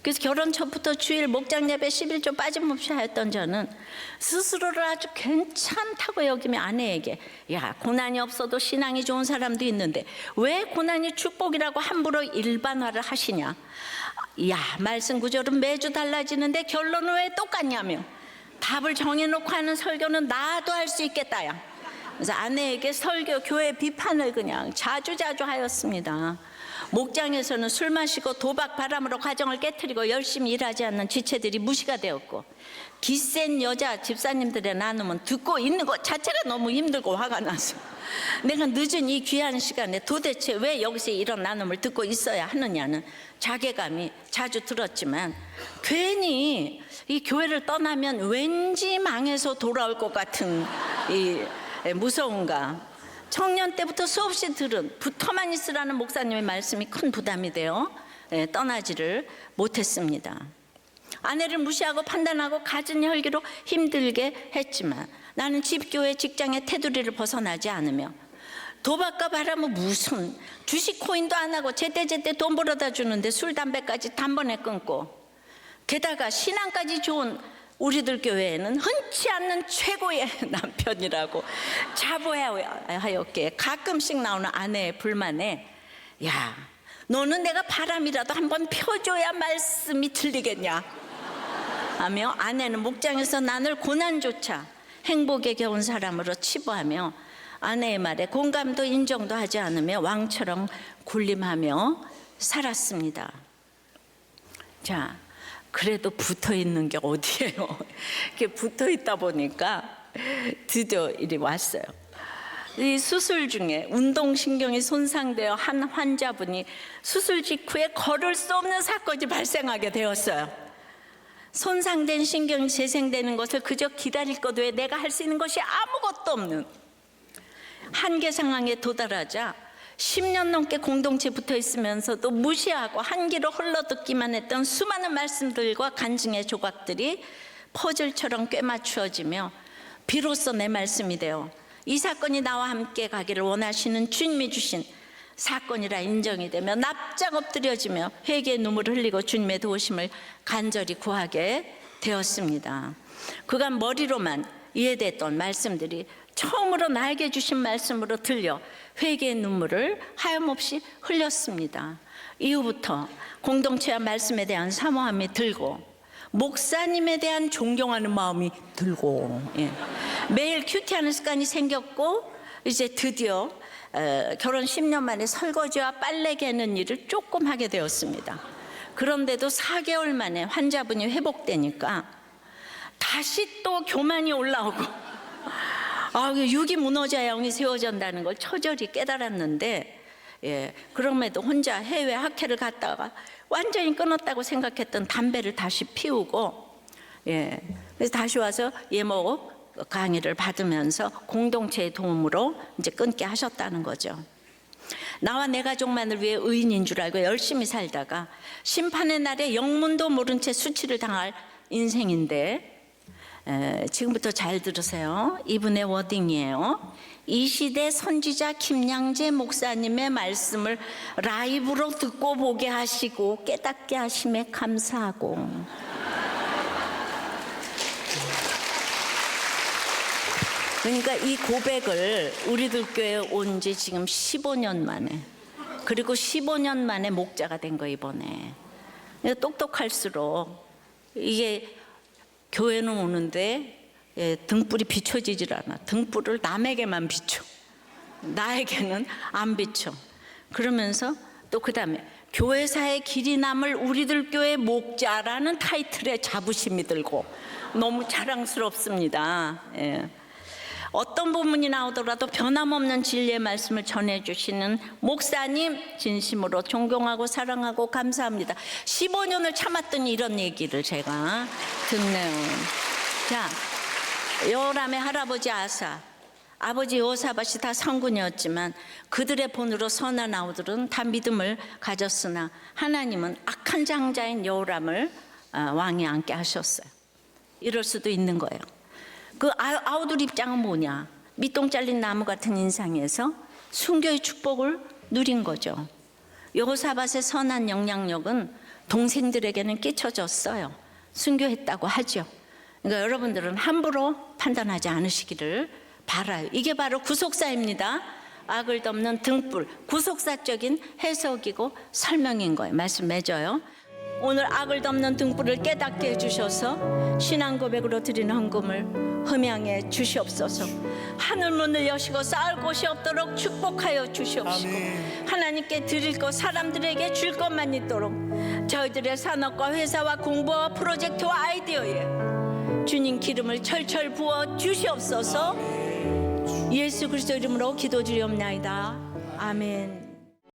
그래서 결혼 전부터 주일 목장 예배 11조 빠짐없이 하였던 저는 스스로를 아주 괜찮다고 여기며 아내에게, 야, 고난이 없어도 신앙이 좋은 사람도 있는데 왜 고난이 축복이라고 함부로 일반화를 하시냐. 야, 말씀 구절은 매주 달라지는데 결론은 왜 똑같냐며 답을 정해놓고 하는 설교는 나도 할 수 있겠다. 야. 그래서 아내에게 설교, 교회 비판을 그냥 자주자주 하였습니다. 목장에서는 술 마시고 도박 바람으로 가정을 깨트리고 열심히 일하지 않는 지체들이 무시가 되었고, 기센 여자 집사님들의 나눔은 듣고 있는 것 자체가 너무 힘들고 화가 나서 내가 늦은 이 귀한 시간에 도대체 왜 여기서 이런 나눔을 듣고 있어야 하느냐는 자괴감이 자주 들었지만, 괜히 이 교회를 떠나면 왠지 망해서 돌아올 것 같은 이 무서움과, 청년 때부터 수없이 들은 붙어만 있으라는 목사님의 말씀이 큰 부담이 되어 떠나지를 못했습니다. 아내를 무시하고 판단하고 갖은 혈기로 힘들게 했지만 나는 집교회 직장의 테두리를 벗어나지 않으며, 도박과 바람은 무슨 주식 코인도 안 하고 제때제때 돈 벌어다 주는데 술 담배까지 단번에 끊고, 게다가 신앙까지 좋은 우리들 교회에는 흔치 않는 최고의 남편이라고 자부하였기에 가끔씩 나오는 아내의 불만에, 야, 너는 내가 바람이라도 한번 펴줘야 말씀이 들리겠냐 하며 아내는 목장에서 나눌 고난조차 행복에 겨운 사람으로 치부하며 아내의 말에 공감도 인정도 하지 않으며 왕처럼 군림하며 살았습니다. 자, 그래도 붙어 있는 게 어디예요? 이렇게 붙어 있다 보니까 드디어 일이 왔어요. 이 수술 중에 운동신경이 손상되어 한 환자분이 수술 직후에 걸을 수 없는 사건이 발생하게 되었어요. 손상된 신경이 재생되는 것을 그저 기다릴 것 외에 내가 할 수 있는 것이 아무것도 없는 한계 상황에 도달하자 10년 넘게 공동체에 붙어 있으면서도 무시하고 한 귀로 흘러듣기만 했던 수많은 말씀들과 간증의 조각들이 퍼즐처럼 꿰맞추어지며 비로소 내 말씀이 되어 이 사건이 나와 함께 가기를 원하시는 주님이 주신 사건이라 인정이 되며 납작 엎드려지며 회개의 눈물을 흘리고 주님의 도우심을 간절히 구하게 되었습니다. 그간 머리로만 이해됐던 말씀들이 처음으로 나에게 주신 말씀으로 들려 회개의 눈물을 하염없이 흘렸습니다. 이후부터 공동체와 말씀에 대한 사모함이 들고 목사님에 대한 존경하는 마음이 들고, 매일 큐티하는 습관이 생겼고 이제 드디어 결혼 10년 만에 설거지와 빨래 개는 일을 조금 하게 되었습니다. 그런데도 4개월 만에 환자분이 회복되니까 다시 또 교만이 올라오고 육이 무너져야 영이 세워진다는 걸 처절히 깨달았는데, 그럼에도 혼자 해외 학회를 갔다가 완전히 끊었다고 생각했던 담배를 다시 피우고, 그래서 다시 와서 예목 강의를 받으면서 공동체의 도움으로 이제 끊게 하셨다는 거죠. 나와 내 가족만을 위해 의인인 줄 알고 열심히 살다가 심판의 날에 영문도 모른 채 수치를 당할 인생인데, 지금부터 잘 들으세요. 이분의 워딩이에요. 이 시대 선지자 김양재 목사님의 말씀을 라이브로 듣고 보게 하시고 깨닫게 하심에 감사하고, 그러니까 이 고백을 우리들 교회에 온 지 지금 15년 만에, 그리고 15년 만에 목자가 된 거 이번에. 똑똑할수록 이게 교회는 오는데 등불이 비춰지질 않아. 등불을 남에게만 비춰, 나에게는 안 비춰. 그러면서 또 그 다음에 교회사의 길이 남을 우리들 교회 목자라는 타이틀에 자부심이 들고 너무 자랑스럽습니다. 어떤 본문이 나오더라도 변함없는 진리의 말씀을 전해주시는 목사님 진심으로 존경하고 사랑하고 감사합니다. 15년을 참았더니 이런 얘기를 제가 듣네요. 자, 요람의 할아버지 아사, 아버지 요사밧이 다 성군이었지만 그들의 본으로 선한 아우들은 다 믿음을 가졌으나 하나님은 악한 장자인 요람을 왕에 앉게 하셨어요. 이럴 수도 있는 거예요. 그 아우들 입장은 뭐냐? 밑동 잘린 나무 같은 인상에서 순교의 축복을 누린 거죠. 여호사밧의 선한 영향력은 동생들에게는 끼쳐졌어요. 순교했다고 하죠. 그러니까 여러분들은 함부로 판단하지 않으시기를 바라요. 이게 바로 구속사입니다. 악을 덮는 등불, 구속사적인 해석이고 설명인 거예요. 말씀 맺어요. 오늘 악을 덮는 등불을 깨닫게 해주셔서 신앙 고백으로 드리는 헌금을 흠양해 주시옵소서. 하늘문을 여시고 쌓을 곳이 없도록 축복하여 주시옵시고, 하나님께 드릴 것 사람들에게 줄 것만 있도록 저희들의 산업과 회사와 공부와 프로젝트와 아이디어에 주님 기름을 철철 부어 주시옵소서. 예수 그리스도 이름으로 기도드리옵나이다. 아멘.